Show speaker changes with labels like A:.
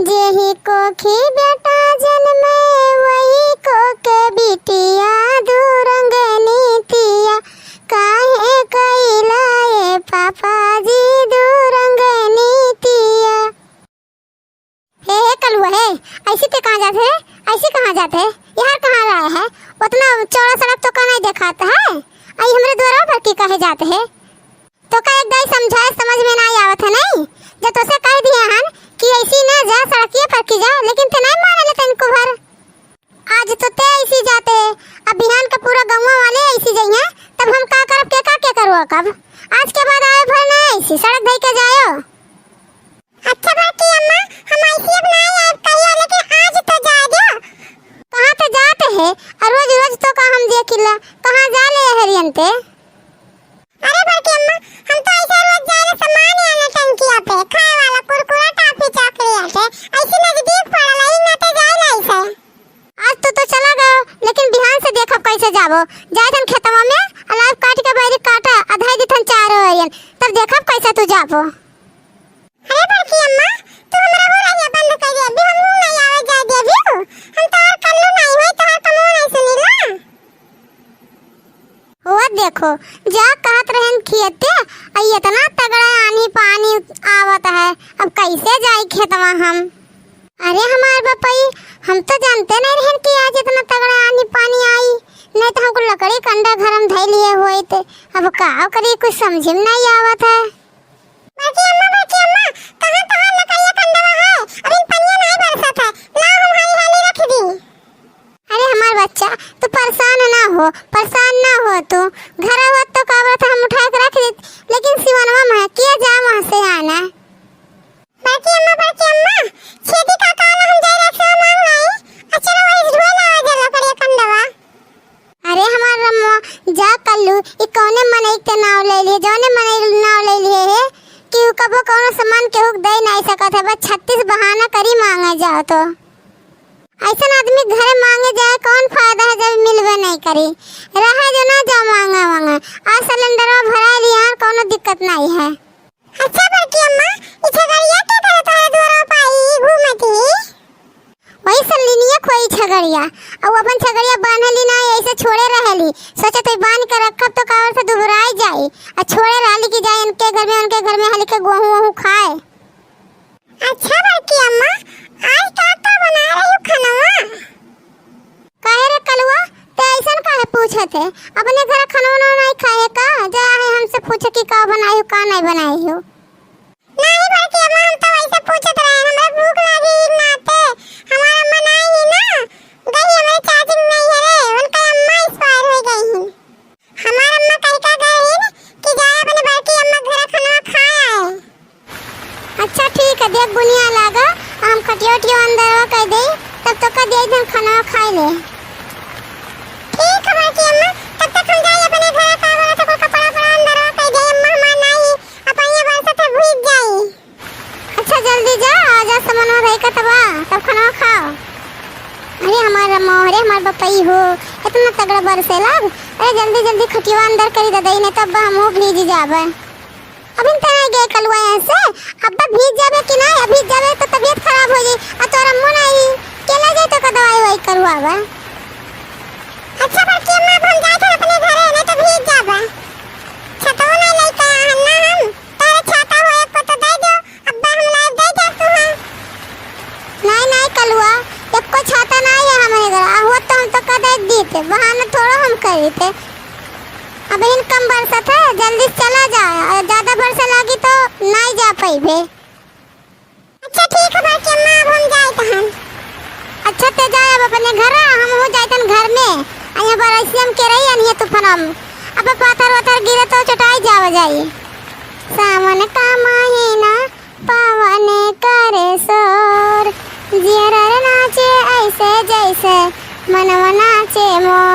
A: जेही कोखी बेटा जन्मे वही को के बिटिया दुरंग नीतिया काहे कैला ये पापा जी दुरंग नीतिया। हे कलुआ है ऐसे ते कहाँ जाते है, ऐसे कहाँ जाते है, यहाँ कहाँ रहा है, उतना चौड़ा सड़क तो कहाँ नहीं दिखाता है, आई हमारे द्वारा पर की कहे जाते है तो का एक दाई समझाए समझ में नहीं आवत है नहीं, जब तो से कह दिया हन कि ऐसी ना जा सड़किए पर की जा, लेकिन ते नहीं माने लेते इनको भर। आज तो ते ऐसी जाते है, अब बिहान का पूरा गांव वाले ऐसी जाइए, तब हम का करब के करो कब, आज के बाद आए भर नहीं ऐसी सड़क धई के जायो। अच्छा बाकी अम्मा हम ऐसी अब नहीं आए कहियो, लेकिन आज तो जा दो। कहां तो जाते है और रोज रोज तो का हम देखिला कहां जा ले हरियनते। अरे बाकी अम्मा हम तो ऐसे रोज जाने सामान आने टंकिया पे खाए वाला कुरकुरा टॉफी चॉकलेट है, ऐसे नजदीक पड़ला ही ना तो जाए ऐसे। आज तो चला गयो, लेकिन बिहान से देखब कैसे जाबो, जाए थन खेतवा में अलाव काट के बैरी काटा आधा दिथन चारो हरियन, तब देखब कैसे तू जाबो। अरे बाकी अम्मा तू हमरा हो रही बंद कर दे, अभी हम नहीं आवे जा दे, अभी हम तो और कल्लू नहीं होई तो तो मुंह नहीं सुनीला। वो देखो जा कहत रहन खियते आई इतना तगड़ा आनी पानी आवत है, अब कैसे जाई खेतवा हम। अरे हमार बापाई हम तो जानते नहीं रहन कि आज इतना तगड़ा आनी पानी आई, नहीं तो हमको लकड़ी कंडा घर हम धै लिए हुए थे, अब का करी कुछ समझ में नहीं आवत है। बाकी अम्मा कहां लकड़िया कंडवा है, अभी पानी नहीं बरसत है, ला हम हाली हाली रख दी। अरे हमार बच्चा तू परेशान ना हो तू, घर आवत तो काबरा था हम उठा के रख दी, लेकिन सिवनवा में किया जा वहां से आना। बाकी अम्मा छेदी का काला हम जाए रखो मांग लाई, अच्छा वही ढोला आ जा लकड़िया कंडवा। अरे हमार रम्मा जा कल्लू ई कौने मनई के नाव ले लिए, जौने मनई नाव ले लिए है कि कबो कोनो सामान के हुक दे नहीं सकत है, बस 36 बहाना करी मांगे जाओ तो। ऐसा आदमी घर मांगे जाए कौन फायदा है जब मिलवे नहीं करी, रहे जो ना जाओ मांगा आज सिलेंडर भरा लिया कोनो दिक्कत नहीं है। अच्छा बड़की अम्मा ई छगड़िया के तरह तोरे द्वारा पाई घूमती वही सलिनिया खोई छगड़िया, और अपन छगड़िया बांधली ना ऐसे छोड़े रहली, सोचे तो बांध के रखब तो कावर से दुबराई जाई, और छोड़े रहली कि जाए उनके घर में हली के गेहूं खाए। अच्छा बड़की अम्मा आज का बना रही हो खाना, काहे रे कलुआ ते ऐसन काहे पूछत है, अपने घर खाना नहीं खाए का जा है हमसे पूछे कि का बनाई हो का नहीं बनाई हो। नहीं बड़की अम्मा हम तो वैसे पूछत रहे, हमरा भूख लगी नाते हमारा अम्मा नहीं है ना गई, हमारे चार्जिंग नहीं है रे, उनका अम्मा एक्सपायर हो गई है, हमारा अम्मा कह का गई कि जाए अपने बड़की अम्मा घर खाना खाया है। अच्छा ठीक है देख बुनिया लागा हम खटियोटियो अंदर कर दे, तब तो का दे दिन खाना खा ले। ठीक है बड़की अम्मा तब तक हम जाए अपने घर का वाला तो कपड़ा अंदर कर दे, अम्मा हमार नहीं अपन ये बार से भूल जाई। अच्छा जल्दी जा आजा सामान रही का तब खाना खाओ। अरे हमारा मोहरे हमार बपई हो इतना तगड़ा बरसे लग, अरे जल्दी जल्दी खटिया अंदर करी दे नहीं तब हम हो भीज जाबे। अभी तो नहीं गए कलुआ यहाँ से, अब भीज जाबे कि नहीं, अभी जाबे तो तबीयत खराब हो जाई, और तोरा मुंह नहीं केला जाए तो का दवाई वही करवावा। अच्छा बड़की अम्मा हम जाए थे अपने घर नहीं तो भीज जाबे, छतवा नहीं लेके आना हम, तारे छाता हो एक को तो दे दो, अब्बा हम ला दे जा तू हां। नहीं कलुआ एक को छाता नहीं है हमारे घर, हो तो हम तो का दे देते, बहाना थोड़ा हम करी थे, अब इन कम बरसत है जल्दी चला जा, ज्यादा बरसा लगी तो नहीं जा पाइबे। अच्छा ठीक है बाकी अम्मा अब हम जाए तहन। अच्छा ते जाए अब अपने घर, हम हो जाए तन घर में अया बरसी हम के रही अनिया तूफान, अब पाथर गिरे तो चटाई जाव जाई। सावन का महीना पवन करे शोर, जियर नाचे ऐसे जैसे मनवा नाचे मोर।